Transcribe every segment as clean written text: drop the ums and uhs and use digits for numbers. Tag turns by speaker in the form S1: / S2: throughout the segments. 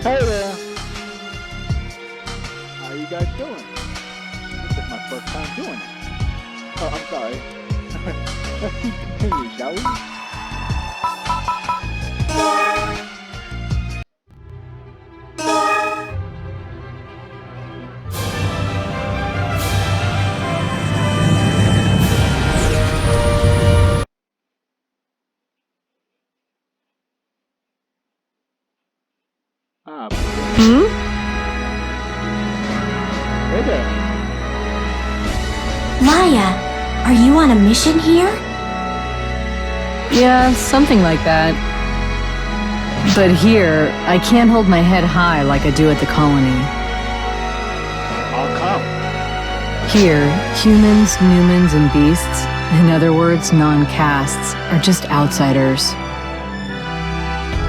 S1: Hey there! How you guys doing? This is my first time doing it. Oh, I'm sorry. Let's continue, shall we? Ah, hey there.
S2: Maya, are you on a mission here?
S3: Yeah, something like that. But here, I can't hold my head high like I do at the colony.
S1: I'll come.
S3: Here, humans, Newmans, and beasts, in other words, non-castes, are just outsiders.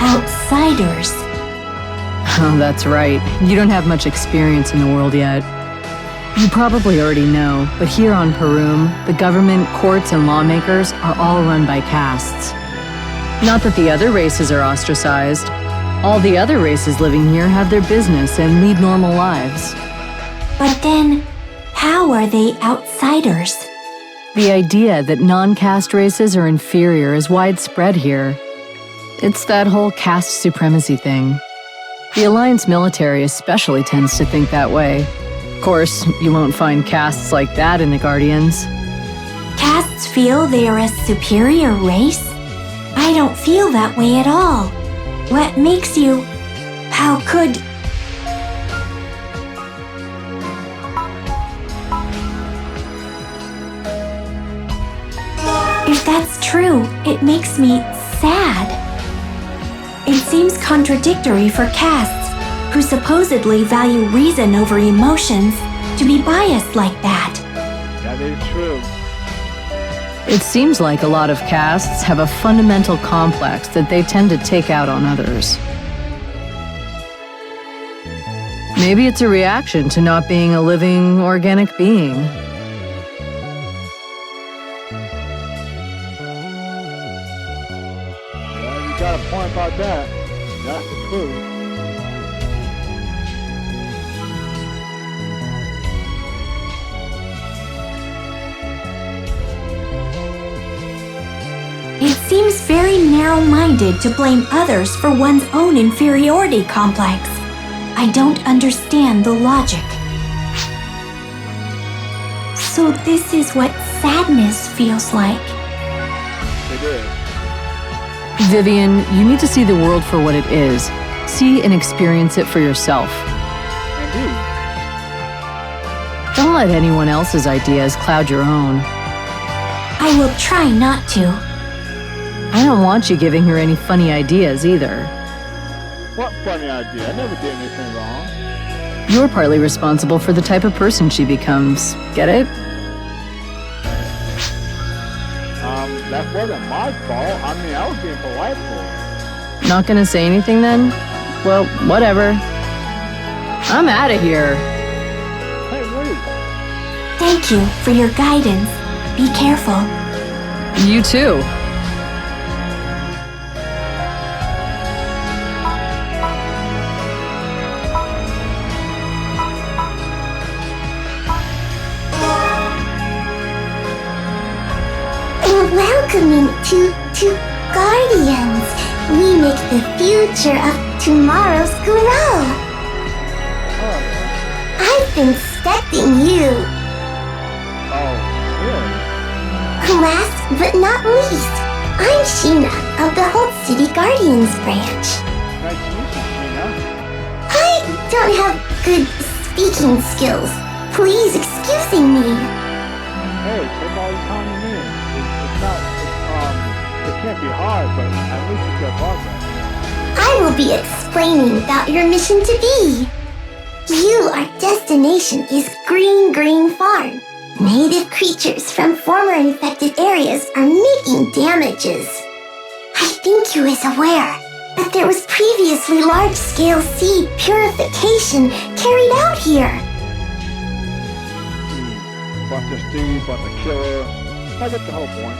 S2: Outsiders.
S3: Oh, that's right. You don't have much experience in the world yet. You probably already know, but here on Perum, the government, courts, and lawmakers are all run by castes. Not that the other races are ostracized. All the other races living here have their business and lead normal lives.
S2: But then, how are they outsiders?
S3: The idea that non-caste races are inferior is widespread here. It's that whole caste supremacy thing. The Alliance military especially tends to think that way. Of course, you won't find castes like that in the Guardians.
S2: Castes feel they are a superior race? I don't feel that way at all. What makes you... How could... If that's true, it makes me sad. It seems contradictory for castes, who supposedly value reason over emotions, to be biased like that.
S1: That is true.
S3: It seems like a lot of castes have a fundamental complex that they tend to take out on others. Maybe it's a reaction to not being a living, organic being.
S1: Well, you got a point about that. That's the truth.
S2: It seems very narrow-minded to blame others for one's own inferiority complex. I don't understand the logic. So this is what sadness feels like.
S1: It is.
S3: Vivian, you need to see the world for what it is. See and experience it for yourself.
S1: Indeed.
S3: Don't let anyone else's ideas cloud your own.
S2: I will try not to.
S3: I don't want you giving her any funny ideas either.
S1: What funny idea? I never did anything wrong.
S3: You're partly responsible for the type of person she becomes. Get it?
S1: That wasn't my fault. I mean, I was being polite for her.
S3: Not gonna say anything then? Well, whatever. I'm out of here.
S1: Hey, wait.
S2: Thank you for your guidance. Be careful.
S3: You too.
S4: Welcoming to Guardians. We make the future of tomorrow's grow.
S1: Oh,
S4: I've been expecting you.
S1: oh, really?
S4: Last but not least, I'm Sheena of the Holt City Guardians branch.
S1: Nice to meet you, Sheena.
S4: I don't have good speaking skills. Please excuse me.
S1: Hey, take all the time you need. It can't be hard, but at least you get progress.
S4: I will be explaining about your mission to be. Our destination is Green Farm. Native creatures from former infected areas are making damages. I think you is aware that there was previously large-scale seed purification carried out here.
S1: Bunch of Steve, bunch of Killer. I get the whole point.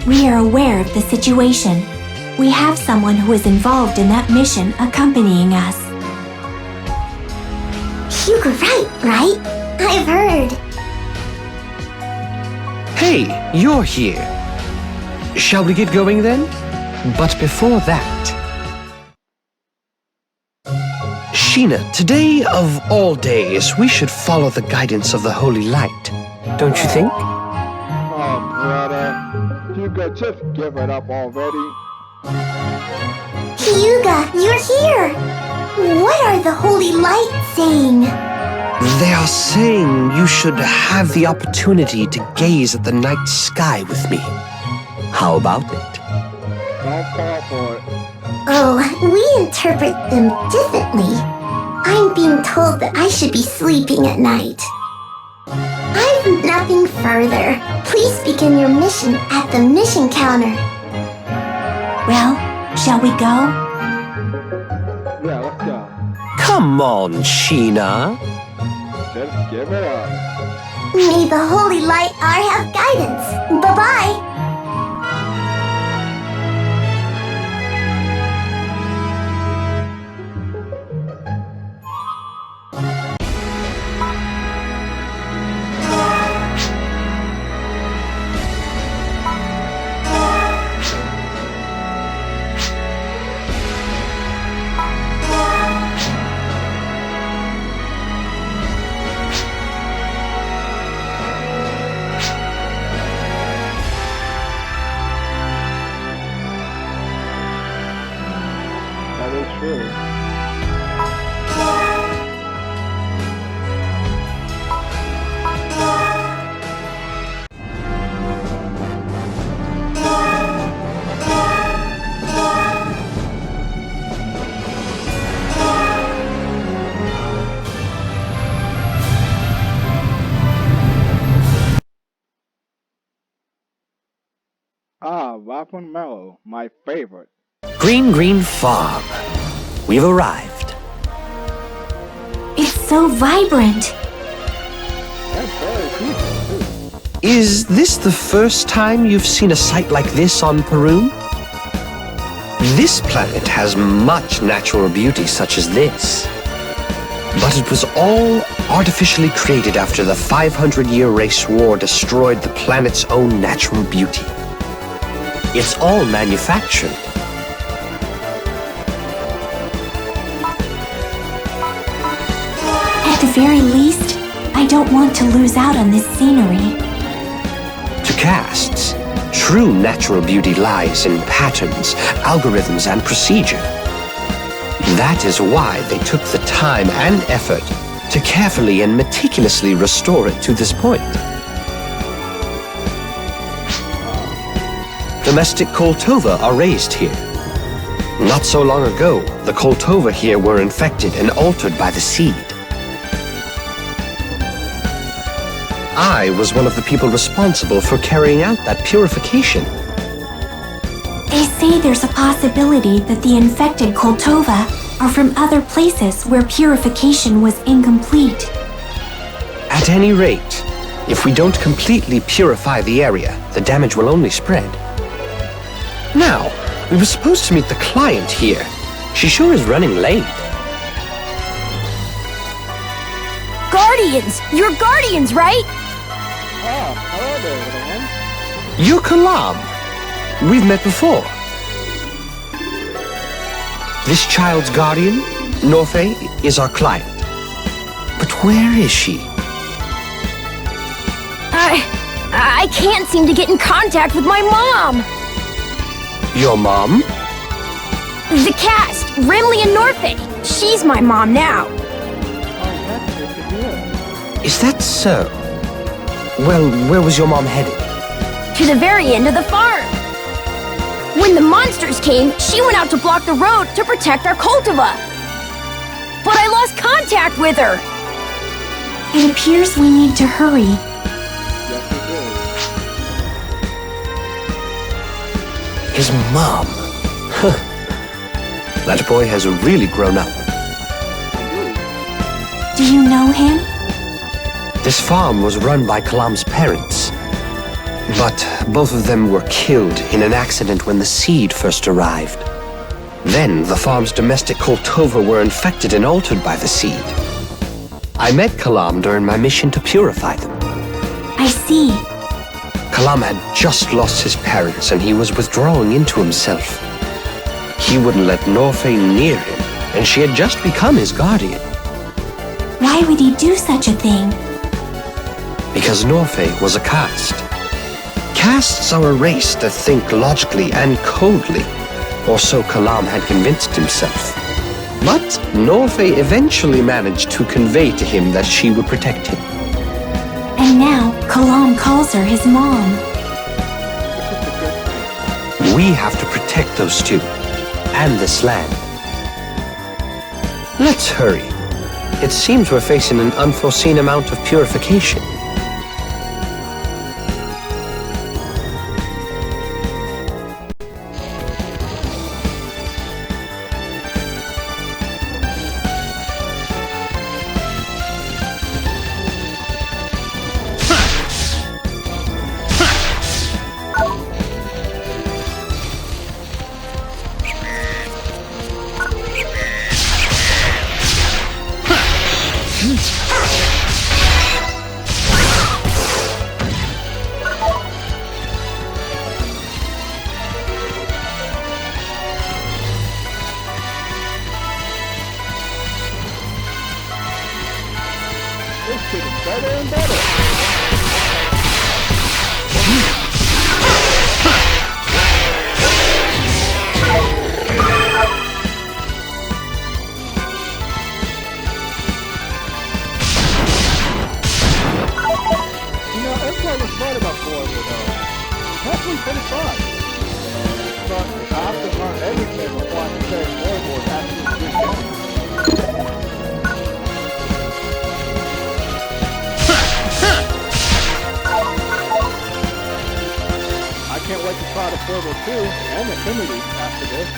S2: We are aware of the situation. we have someone who is involved in that mission accompanying us.
S4: You were right? I've heard.
S5: Hey, you're here. Shall we get going then? But before that... Sheena, today of all days, we should follow the guidance of the Holy Light. Don't you think?
S1: Oh, brother. You could just give it up already.
S4: Hyuga, you're here! What are the Holy Light saying?
S5: They are saying you should have the opportunity to gaze at the night sky with me. How about it?
S1: Don't fall for it.
S4: Oh, we interpret them differently. I'm being told that I should be sleeping at night. I've nothing further. Please begin your mission at the mission counter.
S2: Well, shall we go?
S1: Yeah, let's go.
S5: Come on, Sheena.
S1: Just give it up.
S4: May the Holy Light have guidance. Bye-bye.
S1: That is true. Ah, Waffle Mellow, my favorite.
S5: Green Farm. We've arrived.
S2: It's so vibrant.
S1: That's very peaceful, too.
S5: Is this the first time you've seen a sight like this on Peru? This planet has much natural beauty such as this. But it was all artificially created after the 500-year race war destroyed the planet's own natural beauty. It's all manufactured.
S2: At the very least, I don't want to lose out on this scenery.
S5: To castes, true natural beauty lies in patterns, algorithms, and procedure. That is why they took the time and effort to carefully and meticulously restore it to this point. Domestic Koltova are raised here. Not so long ago, the Koltova here were infected and altered by the seed. I was one of the people responsible for carrying out that purification.
S2: They say there's a possibility that the infected Koltova are from other places where purification was incomplete.
S5: At any rate, if we don't completely purify the area, the damage will only spread. Now, we were supposed to meet the client here. She sure is running late.
S6: Guardians! You're Guardians, right?
S1: Ah, hello there, little one.
S5: You're Kalam. We've met before. This child's guardian, Norfe, is our client. But where is she?
S6: I can't seem to get in contact with my mom!
S5: Your mom?
S6: The cast, Rimley and Norfe. She's my mom now.
S1: Oh, that's good to hear.
S5: Is that so? Well, where was your mom headed?
S6: To the very end of the farm. When the monsters came, she went out to block the road to protect our cultiva. But I lost contact with her.
S2: It appears we need to hurry.
S1: Yes, it is.
S5: His mom. Huh. That boy has really grown up.
S2: Do you know him?
S5: This farm was run by Kalam's parents. But both of them were killed in an accident when the seed first arrived. Then the farm's domestic Koltova were infected and altered by the seed. I met Kalam during my mission to purify them.
S2: I see.
S5: Kalam had just lost his parents and he was withdrawing into himself. He wouldn't let Norfei near him, and she had just become his guardian.
S2: Why would he do such a thing?
S5: Because Norfei was a caste. Castes are a race that think logically and coldly, or so Kalam had convinced himself. But Norfei eventually managed to convey to him that she would protect him.
S2: And now Kalam calls her his mom.
S5: We have to protect those two, and this land. Let's hurry. It seems we're facing an unforeseen amount of purification.
S1: It's getting better and better. You know, everybody was smart about Florida, though. Actually, pretty fun. But I have to learn everything before I can say Florida is actually a good game. I can't wait to try the Portal 2 and Infinity after this.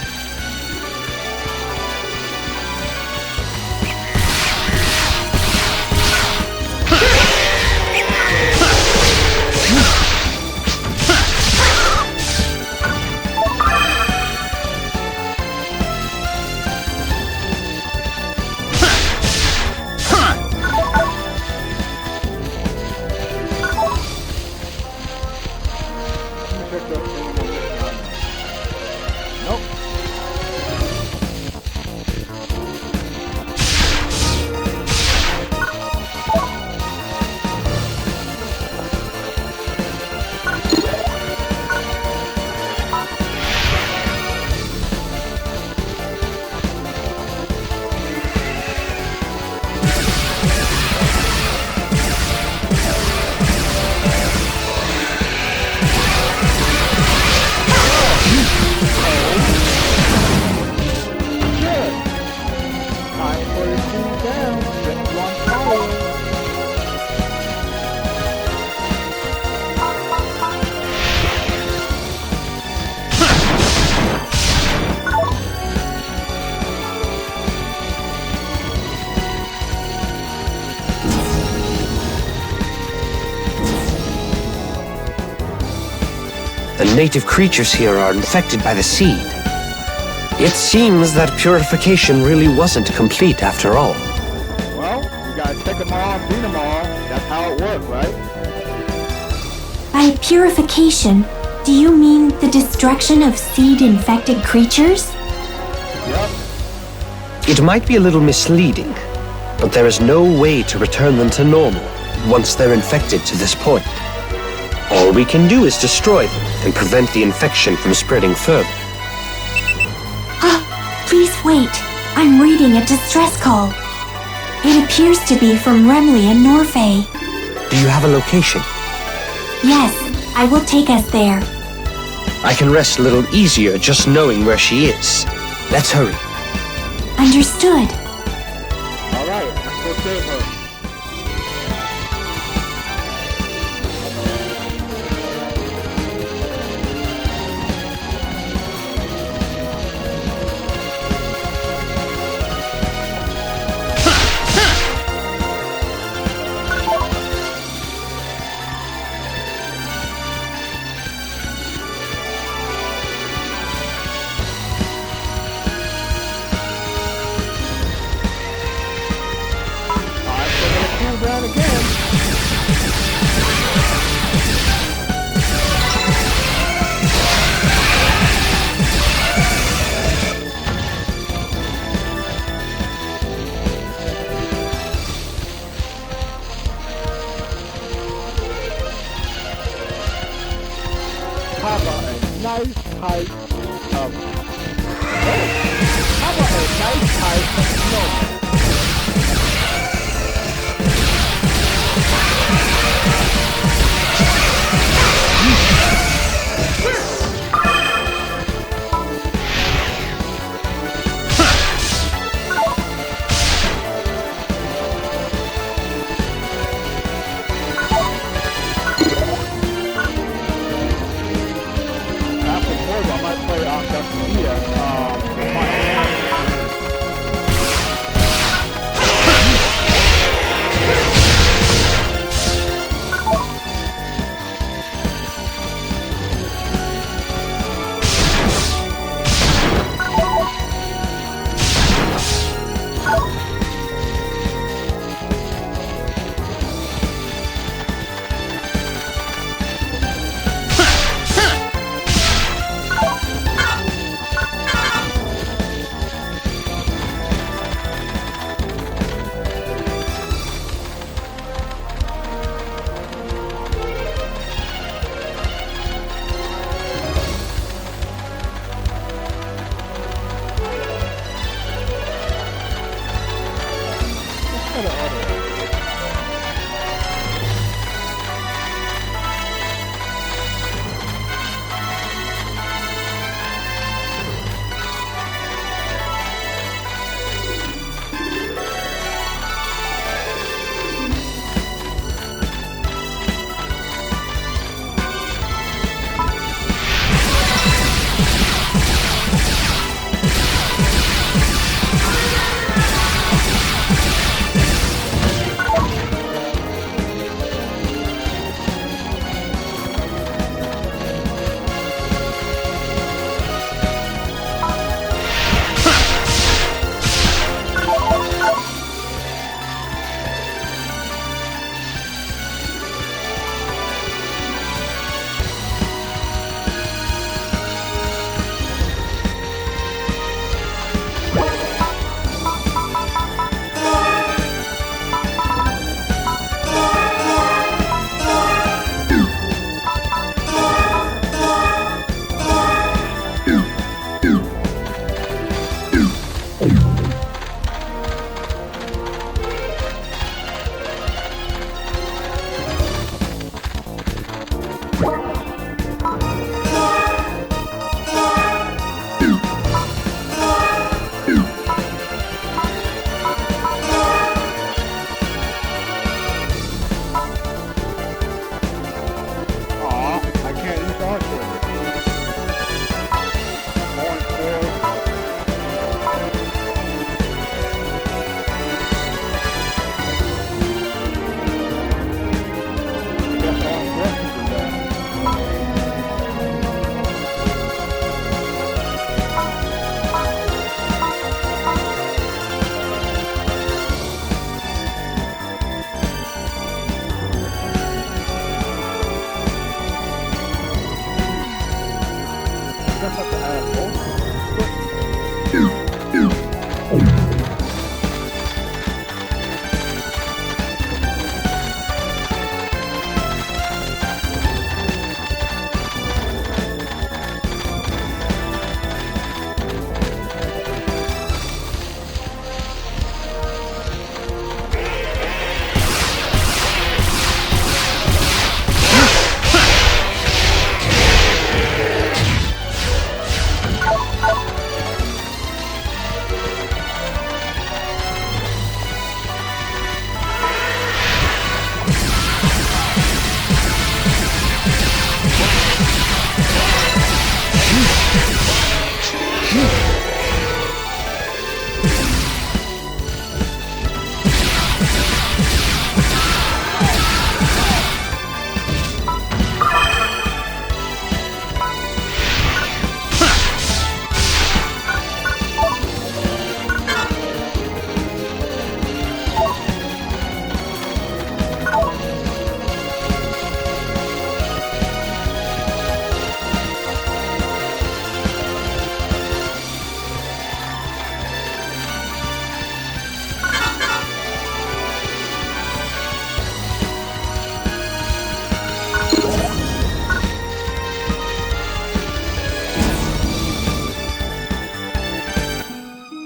S1: Nope.
S5: The native creatures here are infected by the seed. It seems that purification really wasn't complete after all.
S1: Well, you gotta take them all and beat them all. That's how it works, right?
S2: By purification, do you mean the destruction of seed-infected creatures?
S1: Yep.
S5: It might be a little misleading, but there is no way to return them to normal once they're infected to this point. All we can do is destroy them and prevent the infection from spreading further.
S2: Please wait. I'm reading a distress call. It appears to be from Remley and Norfei.
S5: Do you have a location?
S2: Yes, I will take us there.
S5: I can rest a little easier just knowing where she is. Let's hurry.
S2: Understood.
S1: All right, let's go save her. How about a nice height of... How about a nice height of snow?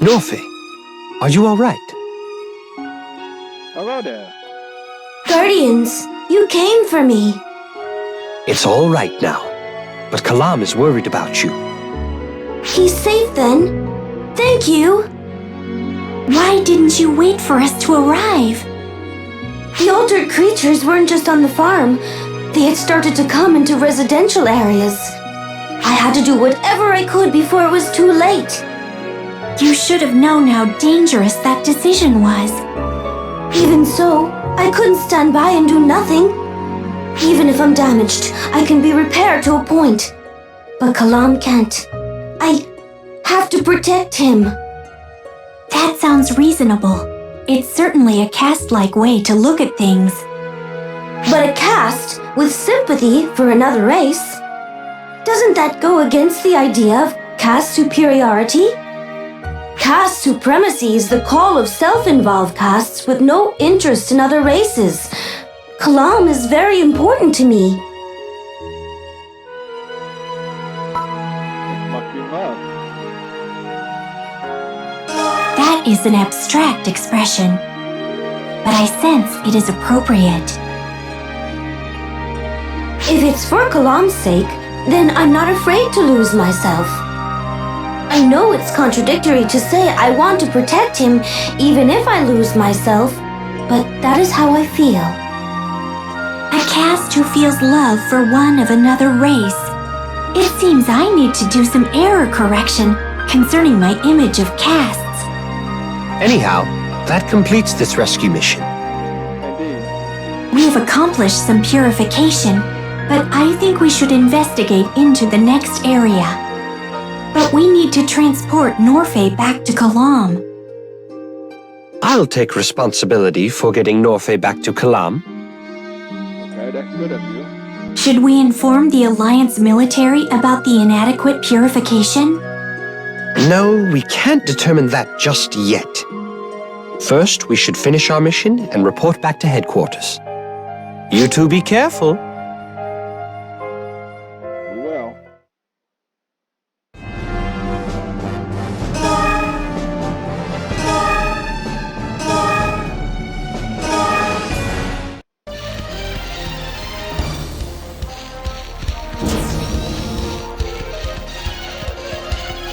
S5: Norfe, are you all right?
S1: Hello there.
S4: Guardians, you came for me.
S5: It's all right now, but Kalam is worried about you.
S4: He's safe then. Thank you.
S2: Why didn't you wait for us to arrive?
S4: The altered creatures weren't just on the farm. They had started to come into residential areas. I had to do whatever I could before it was too late.
S2: You should have known how dangerous that decision was.
S4: Even so, I couldn't stand by and do nothing. Even if I'm damaged, I can be repaired to a point. But Kalam can't. I have to protect him.
S2: That sounds reasonable. It's certainly a caste-like way to look at things.
S4: But a caste with sympathy for another race? Doesn't that go against the idea of caste superiority? Caste supremacy is the call of self-involved castes with no interest in other races. Kalam is very important to me.
S1: Must be love.
S2: That is an abstract expression, but I sense it is appropriate.
S4: If it's for Kalam's sake, then I'm not afraid to lose myself. I know it's contradictory to say I want to protect him even if I lose myself, but that is how I feel.
S2: A caste who feels love for one of another race. It seems I need to do some error correction concerning my image of castes.
S5: Anyhow, that completes this rescue mission.
S1: Indeed.
S2: We have accomplished some purification, but I think we should investigate into the next area. But we need to transport Norfe back to Kalam.
S5: I'll take responsibility for getting Norfe back to Kalam.
S1: Okay, that's good of you.
S2: Should we inform the Alliance military about the inadequate purification?
S5: No, we can't determine that just yet. First, we should finish our mission and report back to headquarters. You two be careful.
S1: We will.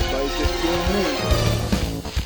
S1: Everybody's just you and me.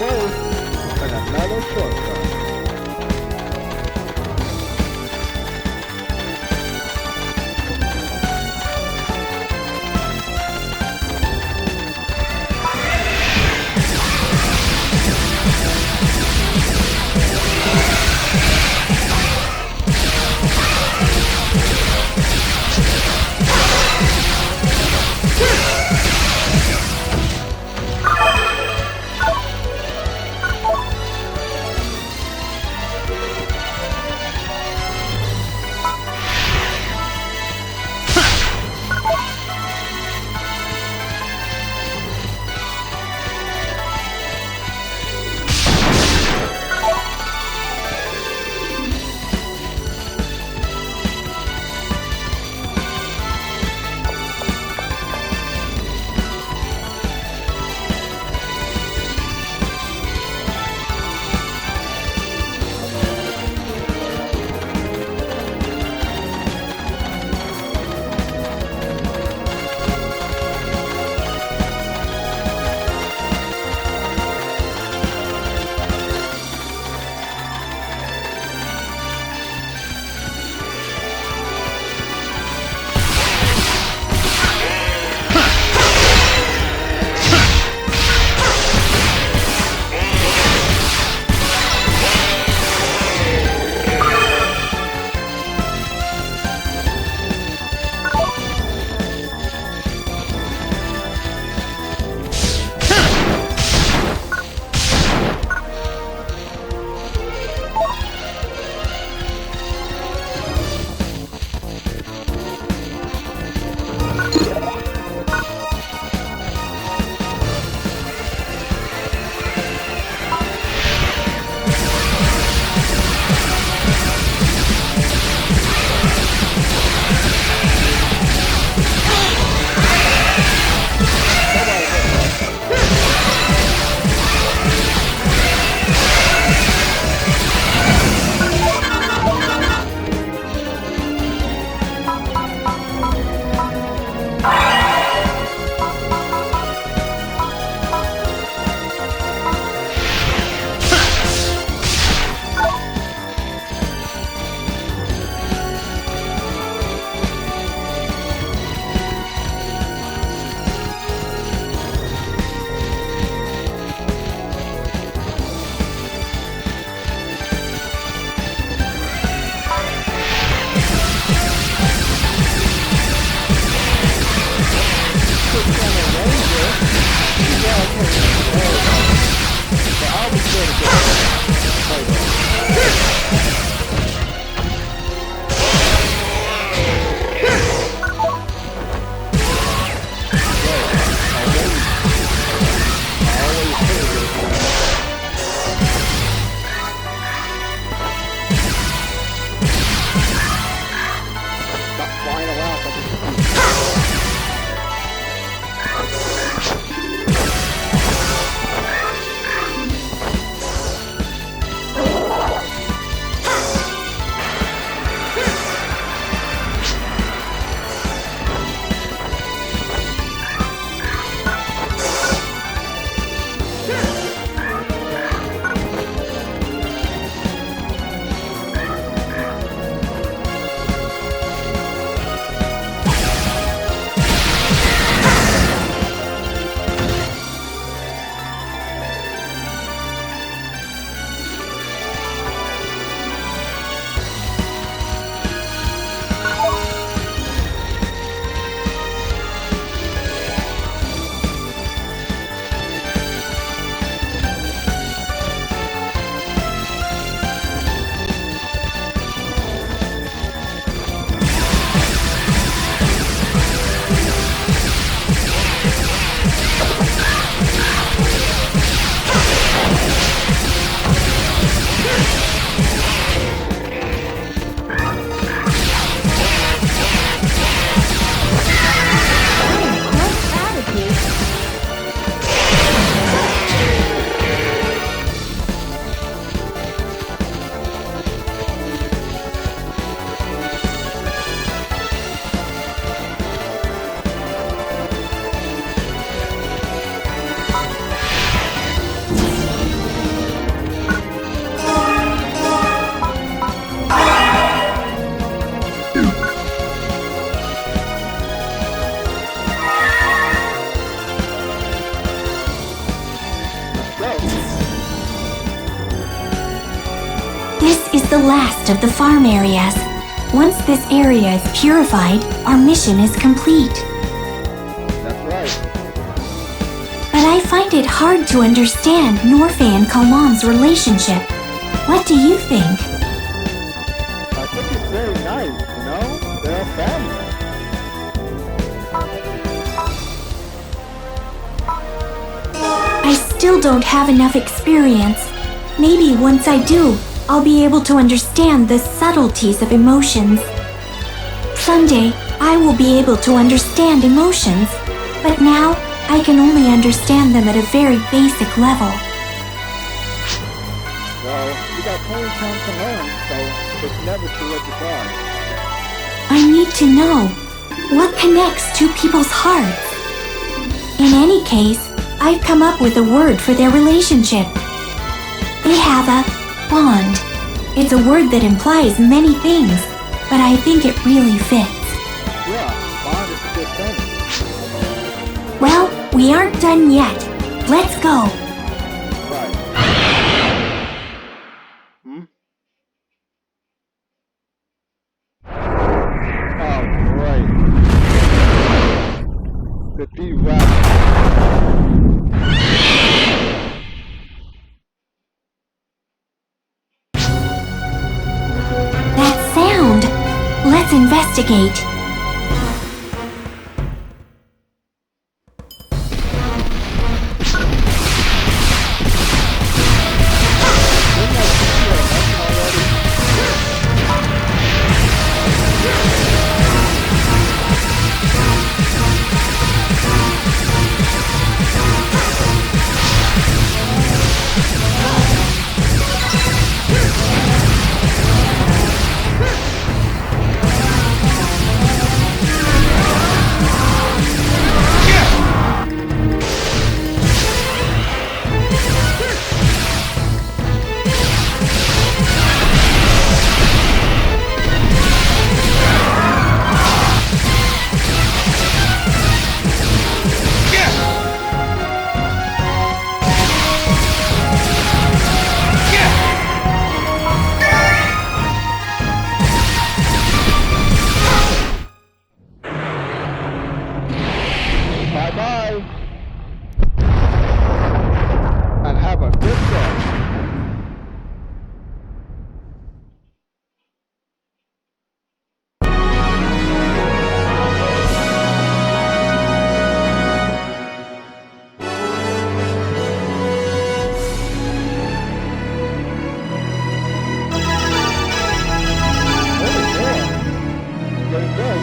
S1: close. And another shortcut.
S2: the last of the farm areas. Once this area is purified, our mission is complete.
S1: That's right.
S2: But I find it hard to understand Norfe and Kalam's relationship. What do you think?
S1: I think it's very nice, you know? They're a family.
S2: I still don't have enough experience. Maybe once I do, I'll be able to understand the subtleties of emotions. Someday, I will be able to understand emotions, but now I can only understand them at a very basic level.
S1: Well, you got plenty of time to learn, so it's never too late to try.
S2: I need to know what connects two people's hearts. In any case, I've come up with a word for their relationship. They have a bond. It's a word that implies many things, but I think it really fits.
S1: Yeah, bond is a good thing.
S2: Well, we aren't done yet. Let's go.
S1: Right. Hmm? Oh, great. The D-Rap.
S2: That sound. Let's investigate.
S1: Bye-bye. And have a good day. Getting good.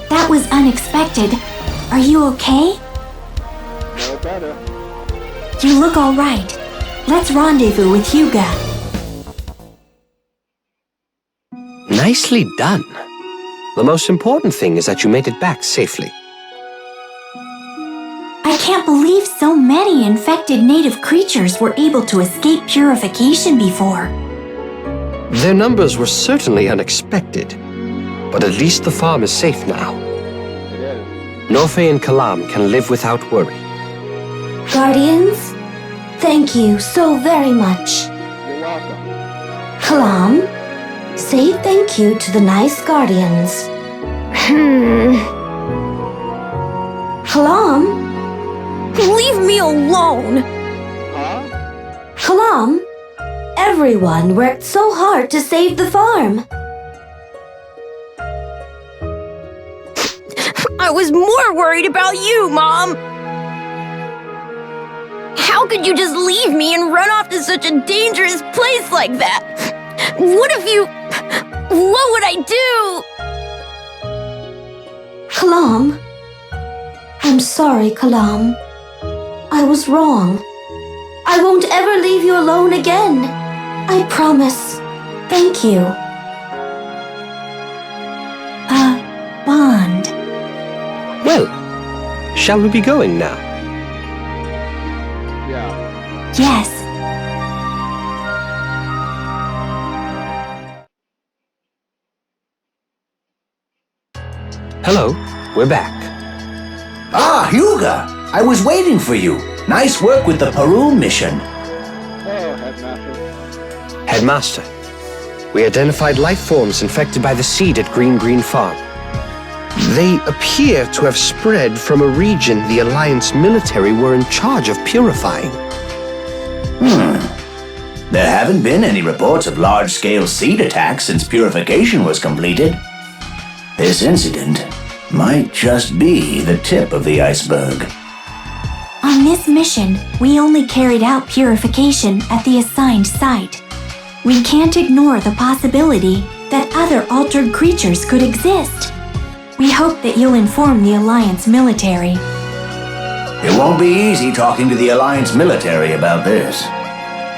S2: That was unexpected. Are you okay?
S1: No better.
S2: You look all right. Let's rendezvous with Hyuga.
S5: Nicely done. The most important thing is that you made it back safely.
S2: I can't believe so many infected native creatures were able to escape purification before.
S5: Their numbers were certainly unexpected, but at least the farm is safe now.
S1: It is.
S5: Norfe and Kalam can live without worry.
S4: Guardians, thank you so very much.
S1: You're welcome.
S4: Kalam, say thank you to the nice guardians. Kalam?
S6: Leave me alone!
S1: Huh?
S4: Kalam, everyone worked so hard to save the farm.
S6: I was more worried about you, Mom! How could you just leave me and run off to such a dangerous place like that? What if you... What would I do?
S4: Kalam, I'm sorry, Kalam. I was wrong. I won't ever leave you alone again. I promise. Thank you.
S2: A bond.
S5: Well, shall we be going now?
S1: Yeah.
S2: Yes.
S5: Hello, we're back.
S7: Ah, Hyuga! I was waiting for you. Nice work with the Peru mission.
S1: Oh, Headmaster.
S5: Headmaster, we identified life forms infected by the seed at Green Farm. They appear to have spread from a region the Alliance military were in charge of purifying.
S7: There haven't been any reports of large-scale seed attacks since purification was completed. This incident might just be the tip of the iceberg.
S2: On this mission, we only carried out purification at the assigned site. We can't ignore the possibility that other altered creatures could exist. We hope that you'll inform the Alliance military.
S7: It won't be easy talking to the Alliance military about this.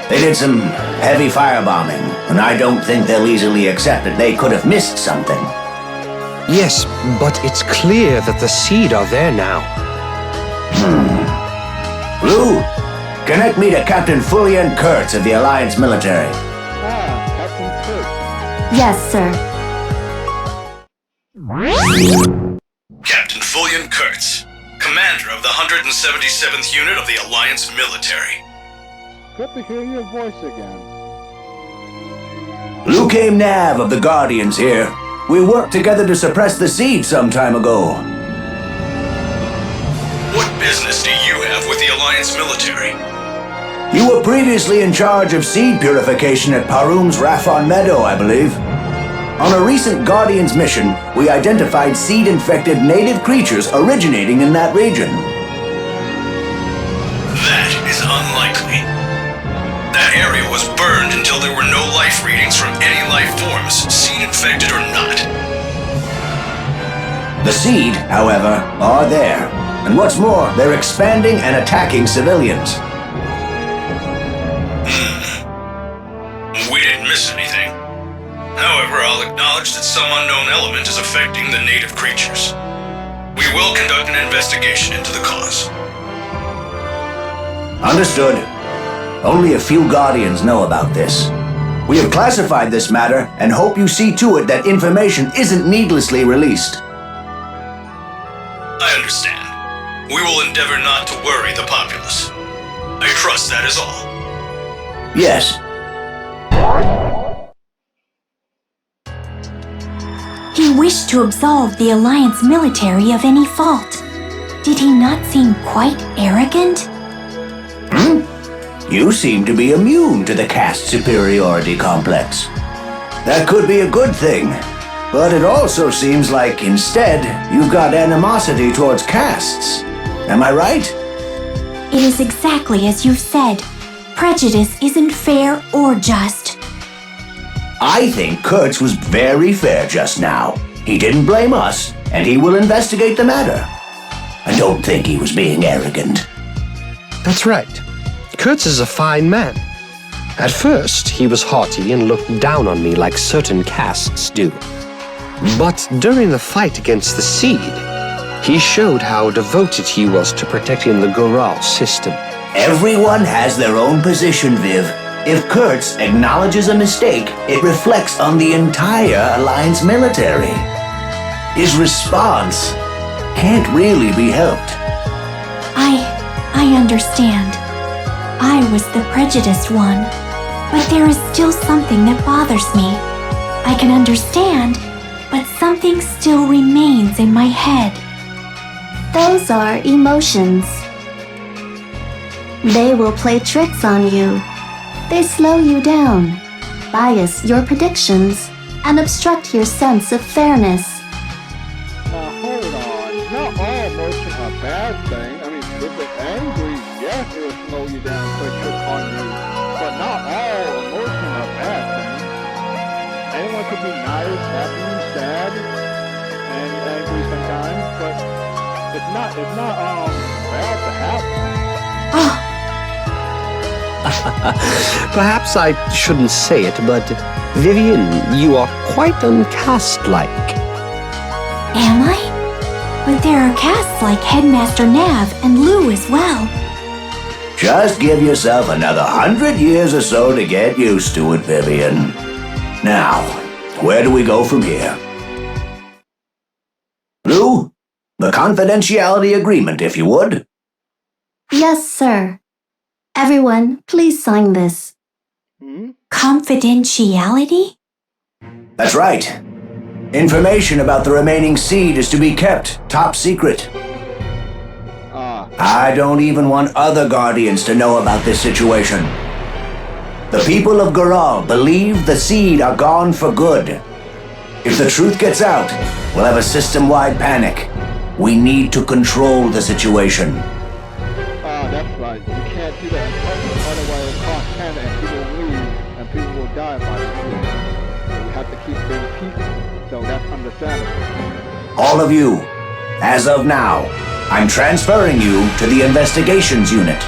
S7: They did some heavy firebombing, and I don't think they'll easily accept that they could have missed something.
S5: Yes, but it's clear that the seed are there now.
S7: Blue, connect me to Captain Fullian Kurtz of the Alliance military.
S1: Captain Kirk.
S2: Yes, sir.
S8: Captain Fullian Kurtz, commander of the 177th Unit of the Alliance military.
S1: Good to hear your voice again.
S7: Blue came Nav of the Guardians here. We worked together to suppress the seed some time ago.
S8: What business do you have with the Alliance military?
S7: You were previously in charge of seed purification at Parum's Raphon Meadow, I believe. On a recent Guardians mission, we identified seed-infected native creatures originating in that region.
S8: That is unlikely. That area was burned until there were no life readings from any life forms, seed-infected or not.
S7: The seed, however, are there. And what's more, they're expanding and attacking civilians.
S8: We didn't miss anything. However, I'll acknowledge that some unknown element is affecting the native creatures. We will conduct an investigation into the cause.
S7: Understood. Only a few Guardians know about this. We have classified this matter and hope you see to it that information isn't needlessly released.
S8: I understand. We will endeavor not to worry the populace. I trust that is all.
S7: Yes.
S2: He wished to absolve the Alliance military of any fault. Did he not seem quite arrogant?
S7: You seem to be immune to the caste superiority complex. That could be a good thing, but it also seems like instead you've got animosity towards castes. Am I right?
S2: It is exactly as you've said. Prejudice isn't fair or just.
S7: I think Kurtz was very fair just now. He didn't blame us, and he will investigate the matter. I don't think he was being arrogant.
S5: That's right. Kurtz is a fine man. At first, he was haughty and looked down on me like certain castes do. But during the fight against the seed, he showed how devoted he was to protecting the Goral system.
S7: Everyone has their own position, Viv. If Kurtz acknowledges a mistake, it reflects on the entire Alliance military. His response can't really be helped.
S2: I understand. I was the prejudiced one, but there is still something that bothers me. I can understand, but something still remains in my head.
S9: Those are emotions. They will play tricks on you. They slow you down, bias your predictions, and obstruct your sense of fairness.
S1: Now hold on. Not all emotions are bad things. I mean, if it's angry, yes, it will slow you down, put trick on you. But not all emotions are bad things. Anyone could be nice, happy, sad, and angry sometimes, but it's not bad to have them.
S5: Perhaps I shouldn't say it, but Vivian, you are quite uncaste-like.
S2: Am I? But there are casts like Headmaster Nav and Lou as well.
S7: Just give yourself another 100 years or so to get used to it, Vivian. Now, where do we go from here? Lou, the confidentiality agreement, if you would.
S9: Yes, sir. Everyone, please sign this.
S2: Confidentiality?
S7: That's right. Information about the remaining seed is to be kept top secret. I don't even want other Guardians to know about this situation. The people of Goral believe the seed are gone for good. If the truth gets out, we'll have a system-wide panic. We need to control the situation.
S1: That's right. You can't do that in public, otherwise it'll cause panic and people will leave and people will die by this thing. So we have to keep things peaceful. So that's understandable.
S7: All of you, as of now, I'm transferring you to the investigations unit.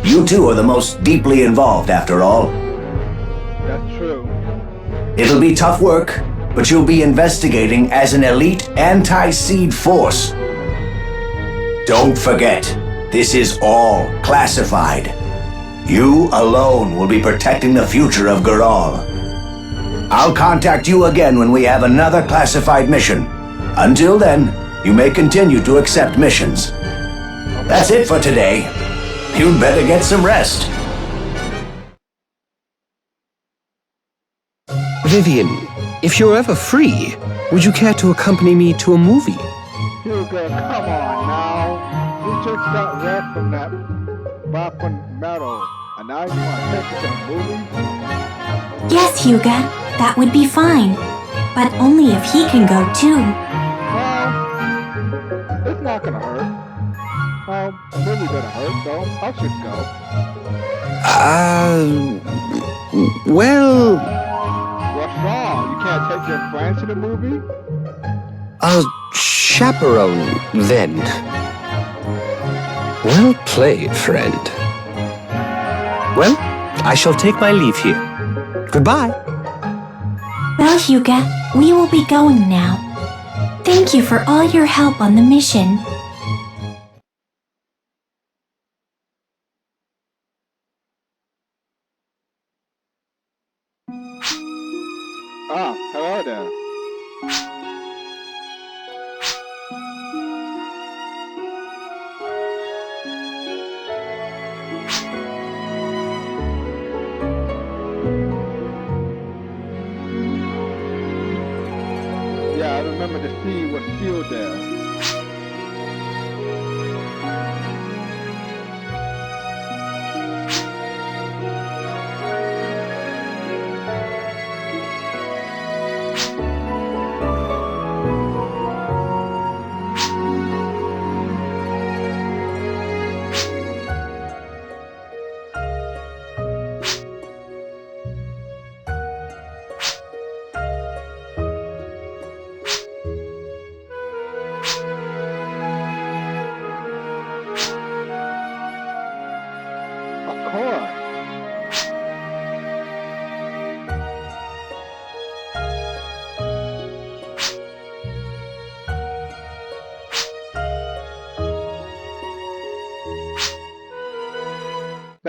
S7: You two are the most deeply involved, after all.
S1: That's true.
S7: It'll be tough work, but you'll be investigating as an elite anti-seed force. Don't forget, this is all classified. You alone will be protecting the future of Goral. I'll contact you again when we have another classified mission. Until then, you may continue to accept missions. That's it for today. You'd better get some rest.
S5: Vivian, if you're ever free, would you care to accompany me to a movie?
S1: Hugo, come on now. You just got rest from that weapon metal, and now you want to take us to a movie?
S2: Yes, Hyuga, that would be fine. But only if he can go too.
S1: Well, it's not gonna hurt. Well, the movie gonna hurt, so I should go.
S5: Well...
S1: What's wrong? You can't take your friends to the movie?
S5: I'll chaperone, then. Well played, friend. Well, I shall take my leave here. Goodbye.
S2: Well, Hyuga, we will be going now. Thank you for all your help on the mission.
S1: Hello there. Yeah, I remember the sea was sealed there.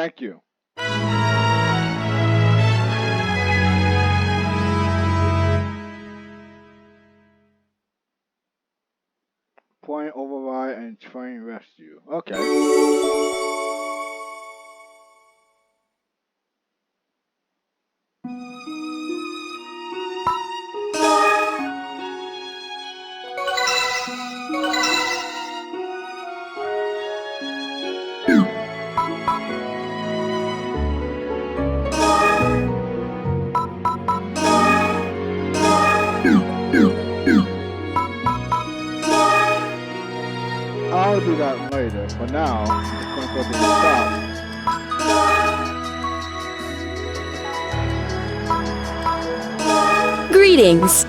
S1: Thank you. Point override and train rescue. Okay. I'll do that later. For now, I'm just going to go to the top.
S6: Greetings.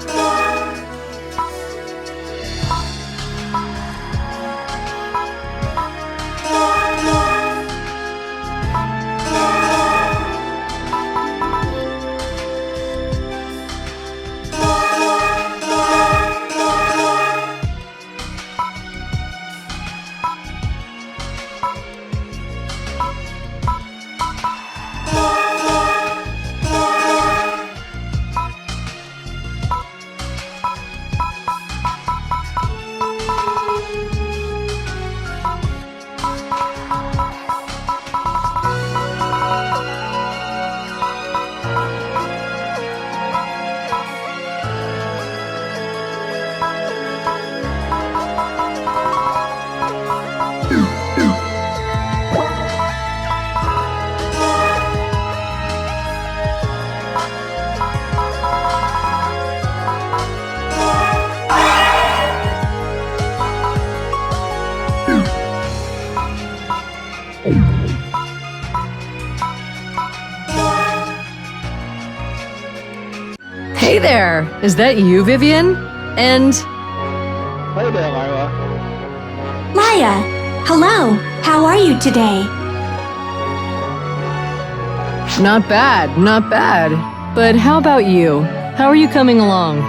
S3: Hey there! Is that you, Vivian? And
S1: Hey there, Lyra.
S2: Laya, hello. How are you today?
S3: not bad, not bad. But how about you? How are you coming along?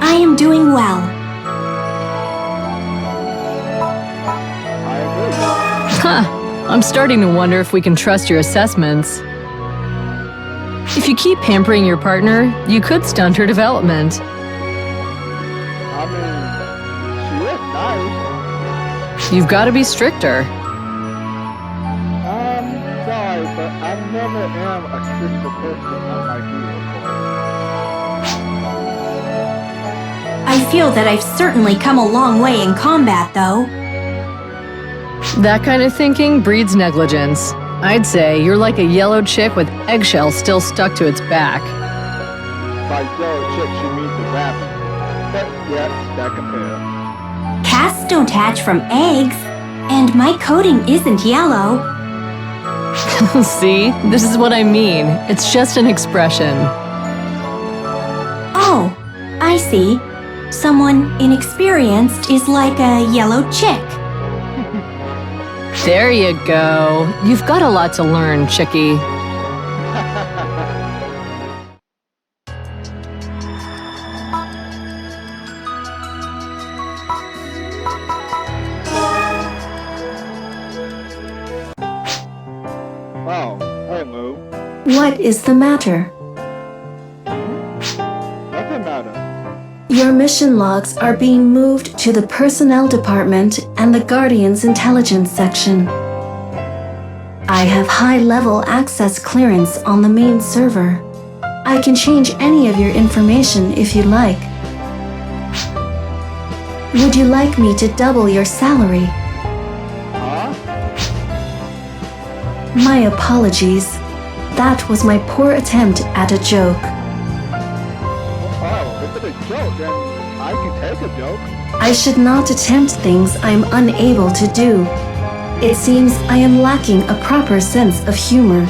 S2: I am doing well.
S1: I agree.
S3: Huh. I'm starting to wonder if we can trust your assessments. If you keep pampering your partner, you could stunt her development.
S1: I mean, she is nice.
S3: You've got to be stricter.
S1: I'm sorry, but I never am a stricter person unlike you, of course.
S2: I feel that I've certainly come a long way in combat, though.
S3: That kind of thinking breeds negligence. I'd say you're like a yellow chick with eggshells still stuck to its back.
S1: By yellow chick, she means the rabbit. But yes, that compares.
S2: Casts don't hatch from eggs, and my coating isn't yellow.
S3: See? This is what I mean. It's just an expression.
S2: Oh, I see. Someone inexperienced is like a yellow chick.
S3: There you go. You've got a lot to learn, chickie.
S1: Oh, hey Lou.
S9: What is the matter?
S1: Nothing matter.
S9: Your mission logs are being moved to the Personnel Department and the Guardian's Intelligence section. I have high-level access clearance on the main server. I can change any of your information if you like. Would you like me to double your salary?
S1: Huh?
S9: My apologies. That was my poor attempt at a joke.
S1: Oh, if it's a joke, then I can take a joke.
S9: I should not attempt things I am unable to do. It seems I am lacking a proper sense of humor.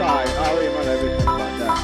S1: Sorry, I already know everything about that.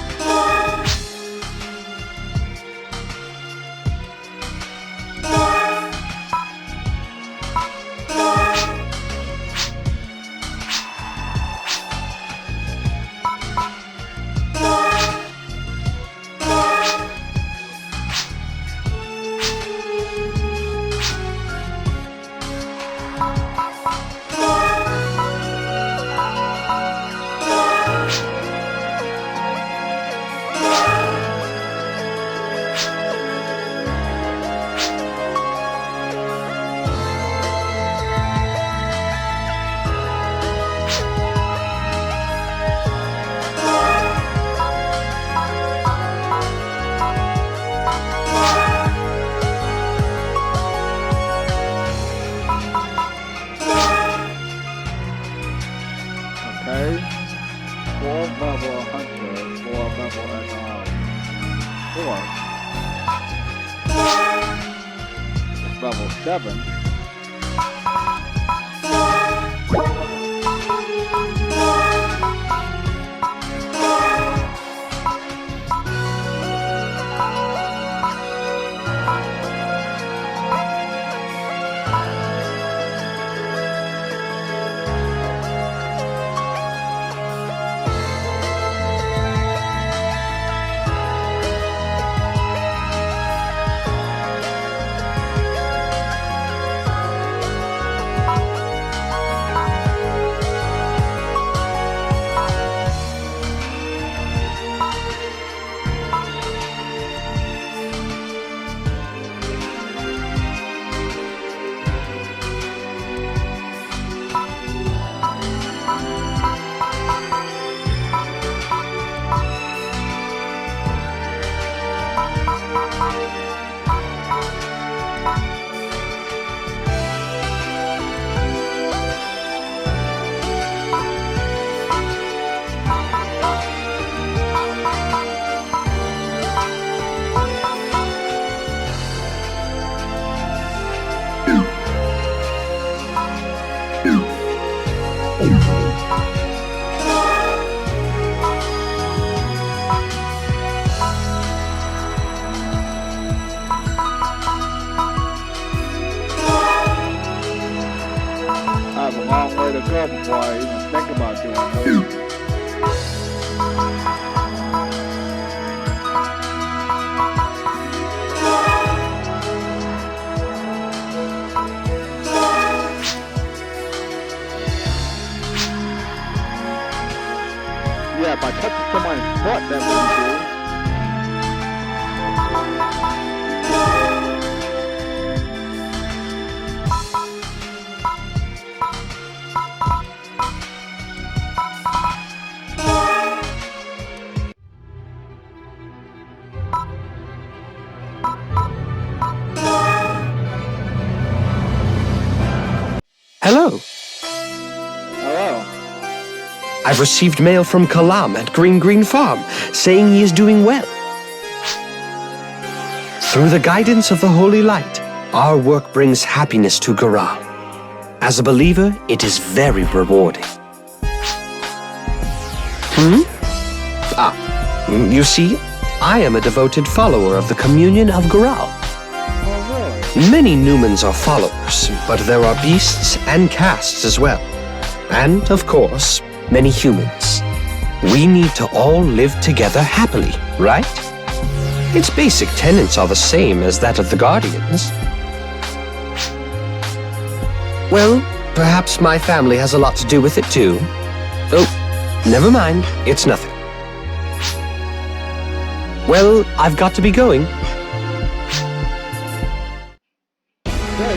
S1: 7. I have a long way to go before I even think about doing those. Yeah, by touching somebody's butt, that would do.
S5: Hello.
S1: Hello.
S5: I've received mail from Kalam at Green Farm, saying he is doing well. Through the guidance of the Holy Light, our work brings happiness to Garal. As a believer, it is very rewarding. You see, I am a devoted follower of the communion of Garal. Many Newmans are followers, but there are beasts and castes as well. And, of course, many humans. We need to all live together happily, right? Its basic tenets are the same as that of the Guardians. Well, perhaps my family has a lot to do with it too. Oh, never mind, it's nothing. Well, I've got to be going.
S1: Okay.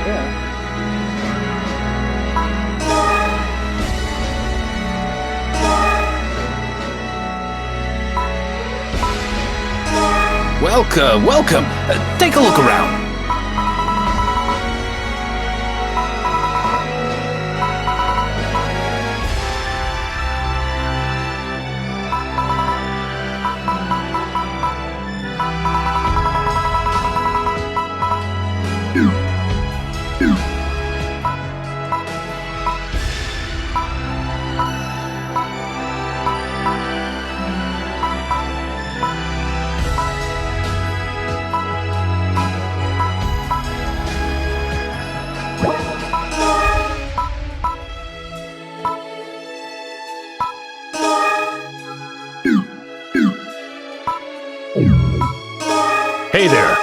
S1: Yeah.
S10: Welcome. Take a look around. Hey there.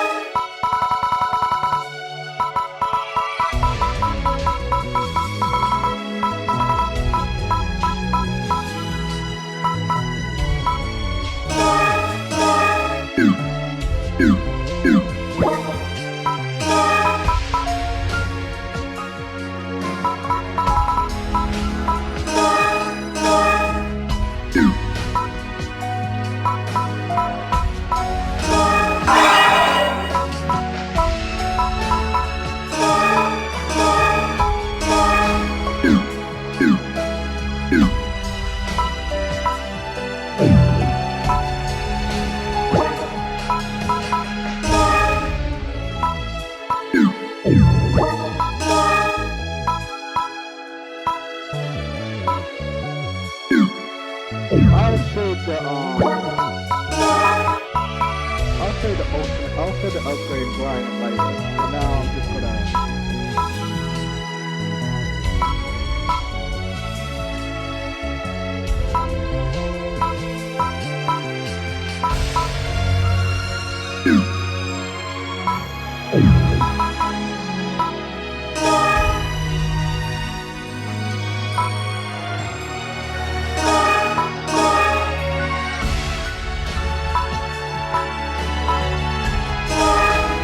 S1: say the upgrade grind and license. So now I'm just gonna.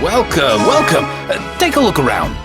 S10: Welcome, welcome. Take a look around.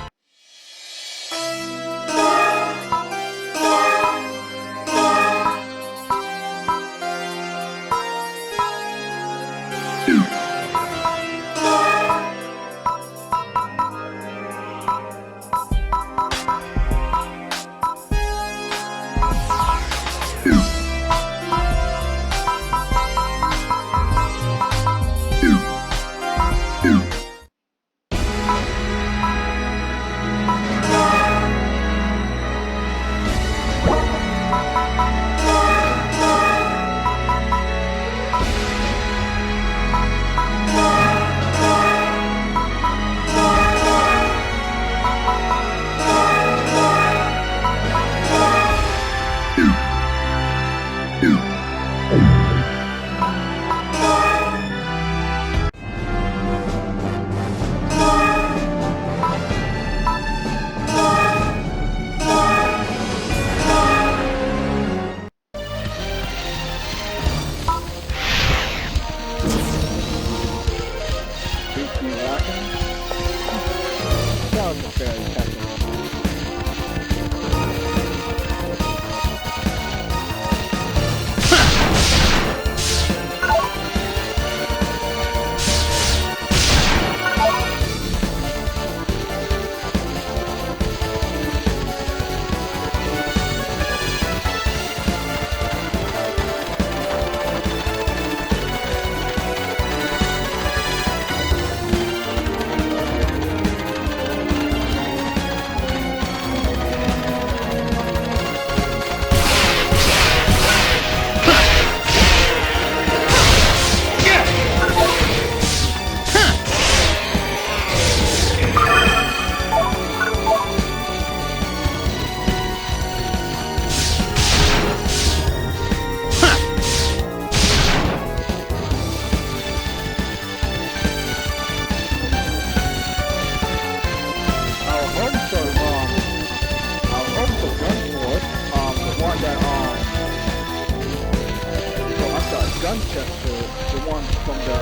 S1: The one from the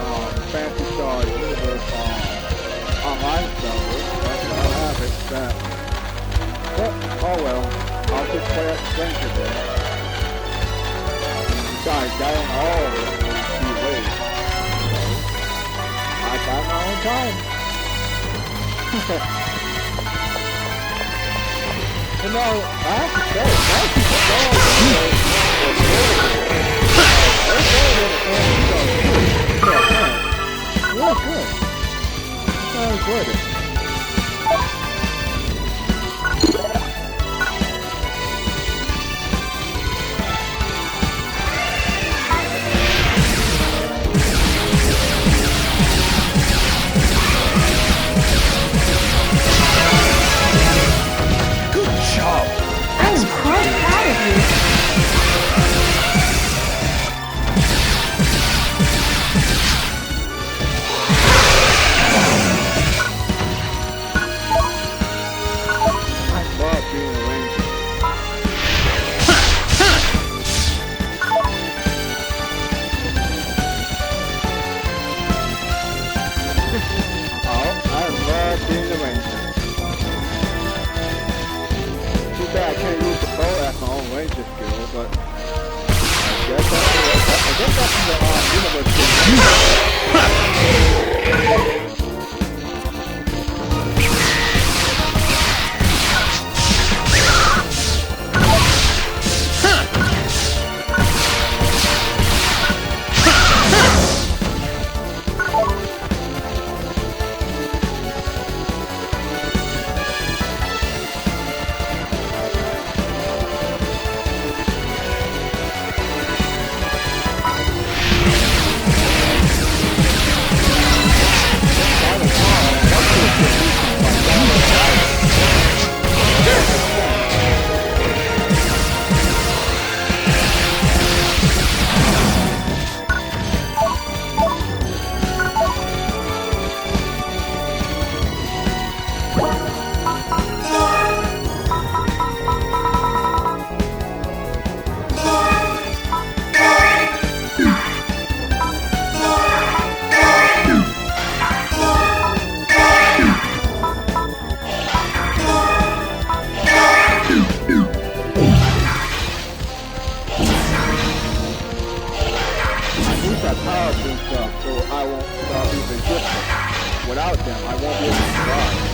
S1: Phantasy universe online server. I'll have it that. But oh well, I'll just play at Stranger then. Besides, that ain't all the ways. So I got my own time. You know, I have to say, thank you so much. Real good. I enjoyed it.
S10: Good job.
S6: I'm quite proud of you.
S1: I can't use the bow as my own ranger skill, but I guess that's the universe. without them, I won't be able to survive.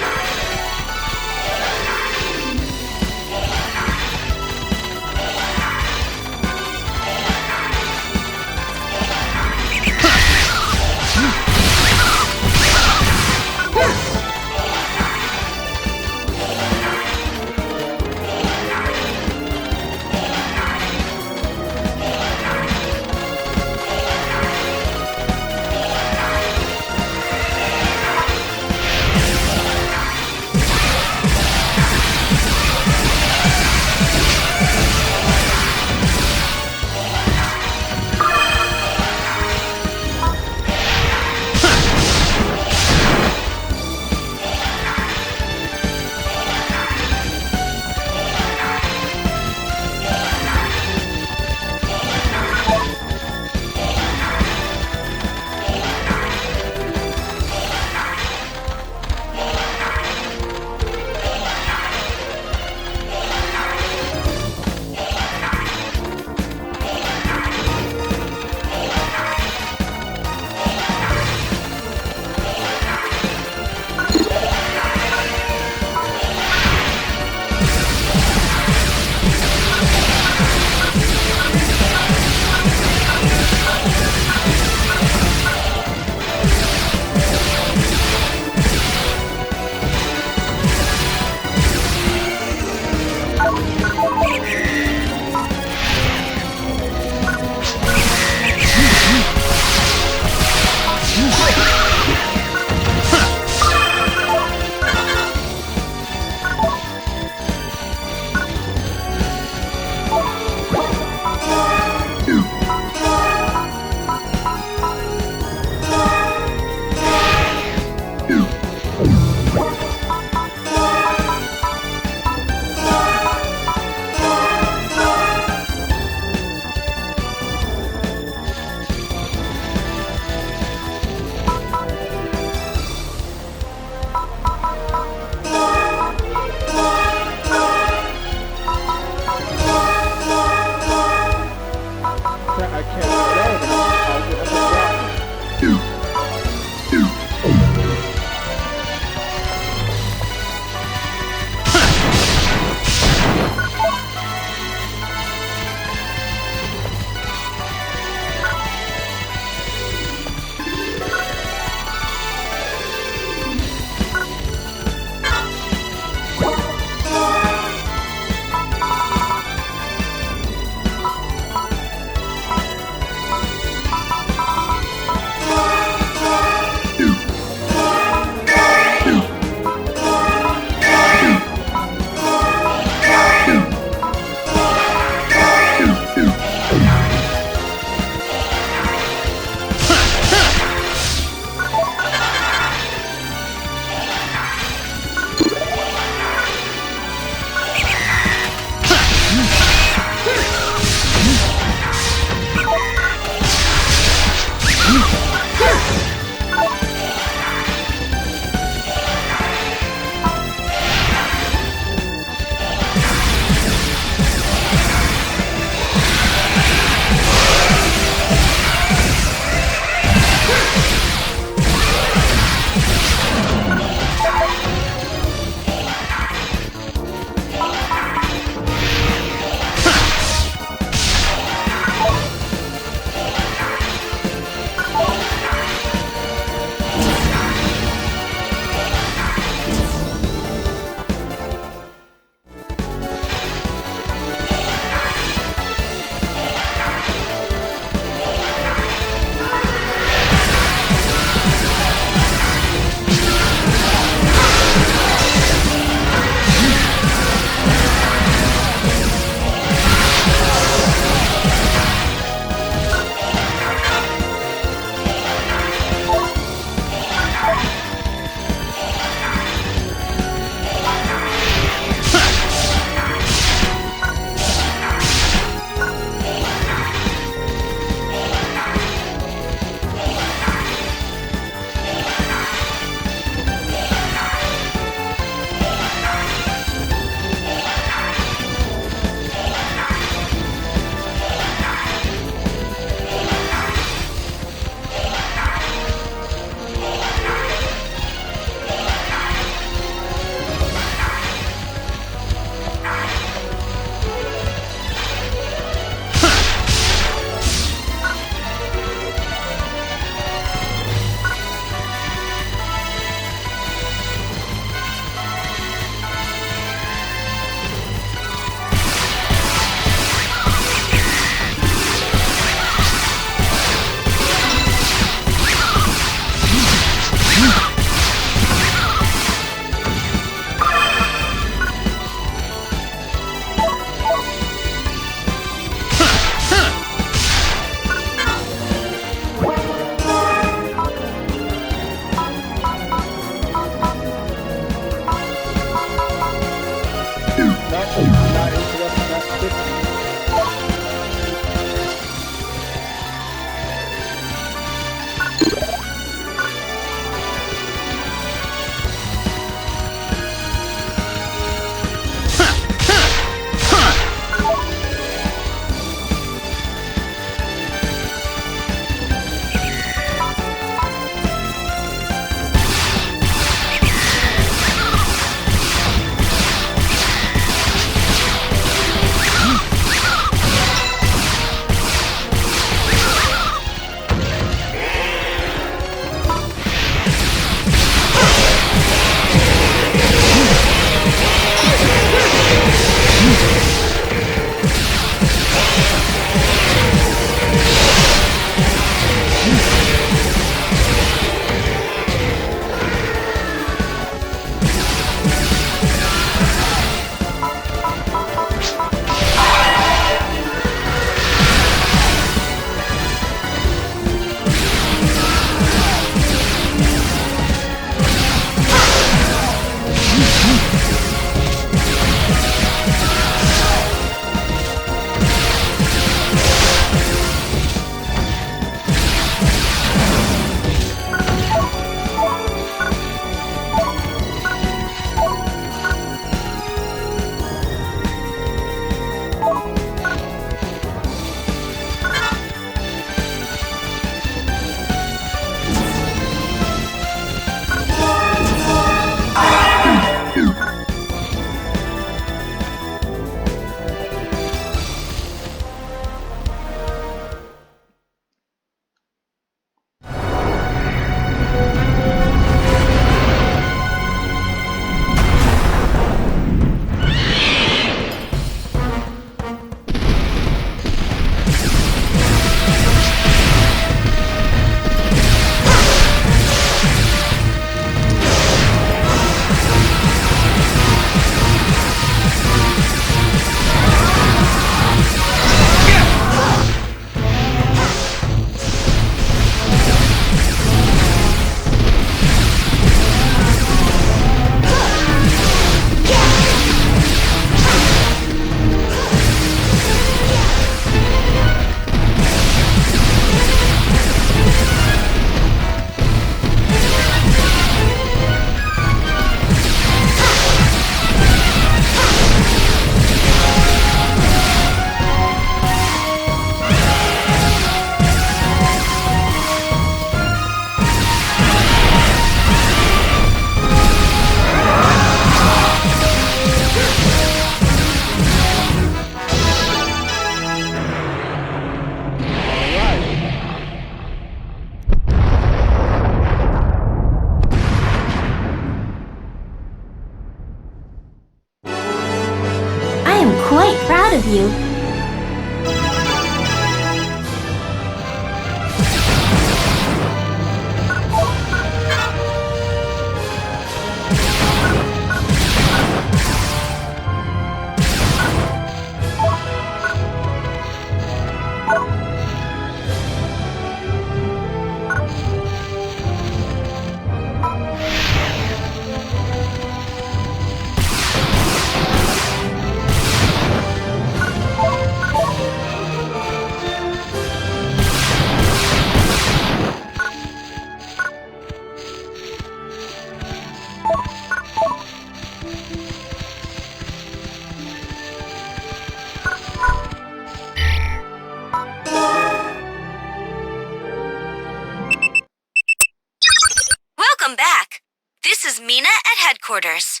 S11: headquarters.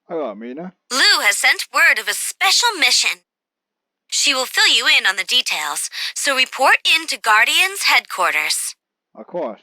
S1: Hello, Mina.
S11: Lou has sent word of a special mission. She will fill you in on the details, so report in to Guardian's headquarters.
S1: Of course.